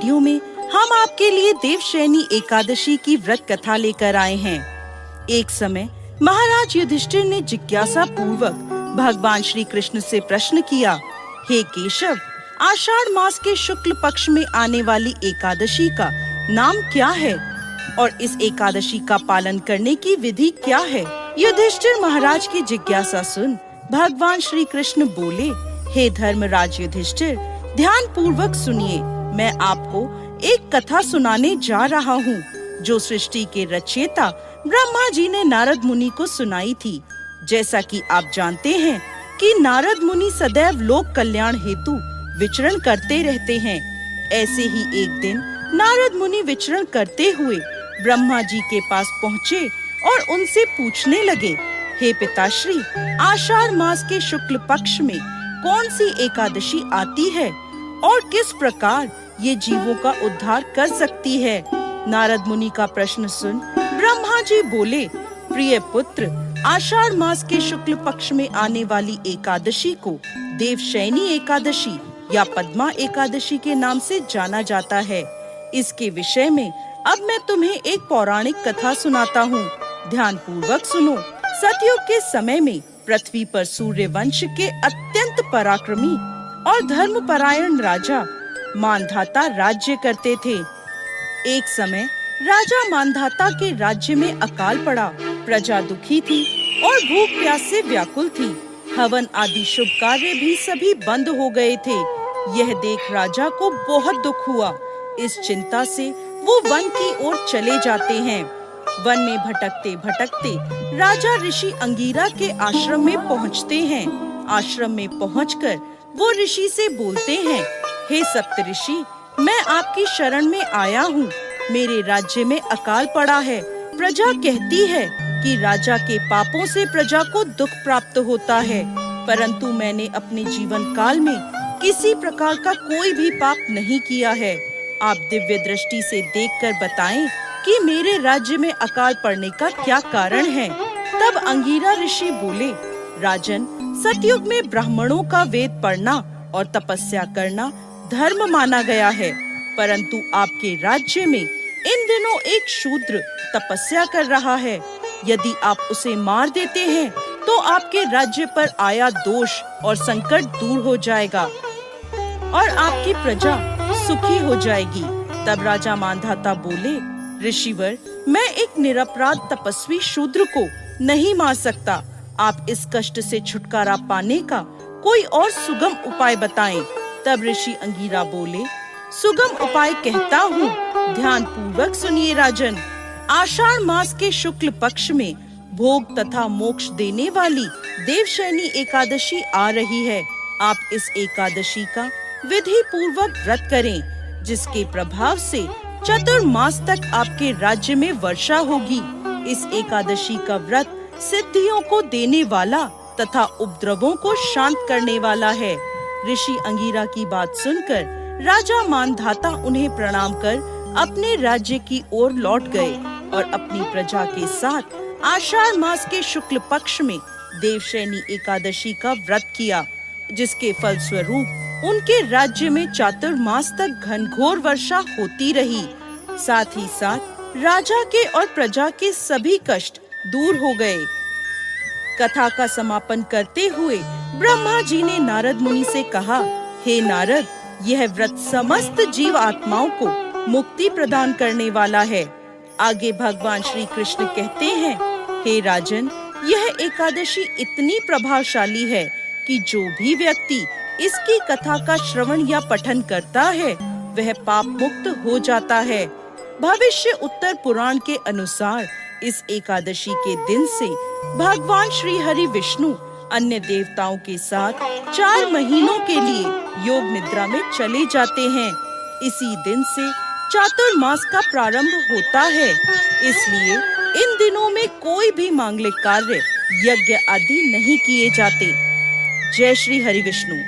Video में हम आपके लिए देवशयनी एकादशी की व्रत कथा लेकर आए हैं। एक समय महाराज युधिष्ठिर ने जिज्ञासा पूर्वक भगवान श्री कृष्ण से प्रश्न किया, हे केशव, आषाढ़ मास के शुक्ल पक्ष में आने वाली एकादशी का नाम क्या है और इस एकादशी का पालन करने की विधि क्या है? युधिष्ठिर महाराज की जिज्ञासा सुन भगवान श्री कृष्ण बोले, हे धर्मराज युधिष्ठिर, ध्यान पूर्वक सुनिए। मैं आपको एक कथा सुनाने जा रहा हूँ जो सृष्टि के रचयिता ब्रह्मा जी ने नारद मुनि को सुनाई थी। जैसा कि आप जानते हैं कि नारद मुनि सदैव लोक कल्याण हेतु विचरण करते रहते हैं। ऐसे ही एक दिन नारद मुनि विचरण करते हुए ब्रह्मा जी के पास पहुँचे और उनसे पूछने लगे, हे पिताश्री, आषाढ़ मास के शुक्ल पक्ष में कौन सी एकादशी आती है और किस प्रकार ये जीवों का उद्धार कर सकती है? नारद मुनि का प्रश्न सुन ब्रह्मा जी बोले, प्रिय पुत्र, आषाढ़ मास के शुक्ल पक्ष में आने वाली एकादशी को देवशयनी एकादशी या पद्मा एकादशी के नाम से जाना जाता है। इसके विषय में अब मैं तुम्हें एक पौराणिक कथा सुनाता हूँ। ध्यान पूर्वक सुनो। सतयुग के समय में पृथ्वी पर सूर्य वंश के अत्यंत पराक्रमी और धर्मपरायण राजा मानधाता राज्य करते थे। एक समय राजा मानधाता के राज्य में अकाल पड़ा। प्रजा दुखी थी और भूख प्यास से व्याकुल थी। हवन आदि शुभ कार्य भी सभी बंद हो गए थे। यह देख राजा को बहुत दुख हुआ। इस चिंता से वो वन की ओर चले जाते हैं। वन में भटकते भटकते राजा ऋषि अंगीरा के आश्रम में पहुँचते हैं। आश्रम में पहुंचकर वो ऋषि से बोलते हैं, हे सप्तऋषि, मैं आपकी शरण में आया हूँ। मेरे राज्य में अकाल पड़ा है। प्रजा कहती है कि राजा के पापों से प्रजा को दुख प्राप्त होता है, परंतु मैंने अपने जीवन काल में किसी प्रकार का कोई भी पाप नहीं किया है। आप दिव्य दृष्टि से देखकर बताएं कि मेरे राज्य में अकाल पड़ने का क्या कारण है। तब अंगीरा ऋषि बोले, राजन, सतयुग में ब्राह्मणों का वेद पढ़ना और तपस्या करना धर्म माना गया है, परंतु आपके राज्य में इन दिनों एक शूद्र तपस्या कर रहा है। यदि आप उसे मार देते हैं तो आपके राज्य पर आया दोष और संकट दूर हो जाएगा और आपकी प्रजा सुखी हो जाएगी। तब राजा मानधाता बोले, ऋषिवर, मैं एक निरपराध तपस्वी शूद्र को नहीं मार सकता। आप इस कष्ट से छुटकारा पाने का कोई और सुगम उपाय बताएं। तब ऋषि अंगीरा बोले, सुगम उपाय कहता हूँ, ध्यान पूर्वक सुनिए राजन। आषाढ़ मास के शुक्ल पक्ष में भोग तथा मोक्ष देने वाली देवशयनी एकादशी आ रही है। आप इस एकादशी का विधि पूर्वक व्रत करें, जिसके प्रभाव से चतुर्मास तक आपके राज्य में वर्षा होगी। इस एकादशी का व्रत सिद्धियों को देने वाला तथा उपद्रवों को शांत करने वाला है। ऋषि अंगीरा की बात सुनकर राजा मानधाता उन्हें प्रणाम कर अपने राज्य की ओर लौट गए और अपनी प्रजा के साथ आषाढ़ मास के शुक्ल पक्ष में देवशयनी एकादशी का व्रत किया, जिसके फल स्वरूप उनके राज्य में चातुर्मास तक घनघोर वर्षा होती रही। साथ ही साथ राजा के और प्रजा के सभी कष्ट दूर हो गए। कथा का समापन करते हुए ब्रह्मा जी ने नारद मुनि से कहा, हे नारद, यह व्रत समस्त जीव आत्माओं को मुक्ति प्रदान करने वाला है। आगे भगवान श्री कृष्ण कहते हैं, हे राजन, यह एकादशी इतनी प्रभावशाली है कि जो भी व्यक्ति इसकी कथा का श्रवण या पठन करता है वह पाप मुक्त हो जाता है। भविष्य उत्तर पुराण के अनुसार इस एकादशी के दिन से भगवान श्री हरि विष्णु अन्य देवताओं के साथ 4 महीनों के लिए योग निद्रा में चले जाते हैं। इसी दिन से चातुर्मास का प्रारंभ होता है। इसलिए इन दिनों में कोई भी मांगलिक कार्य, यज्ञ आदि नहीं किए जाते। जय श्री हरि विष्णु।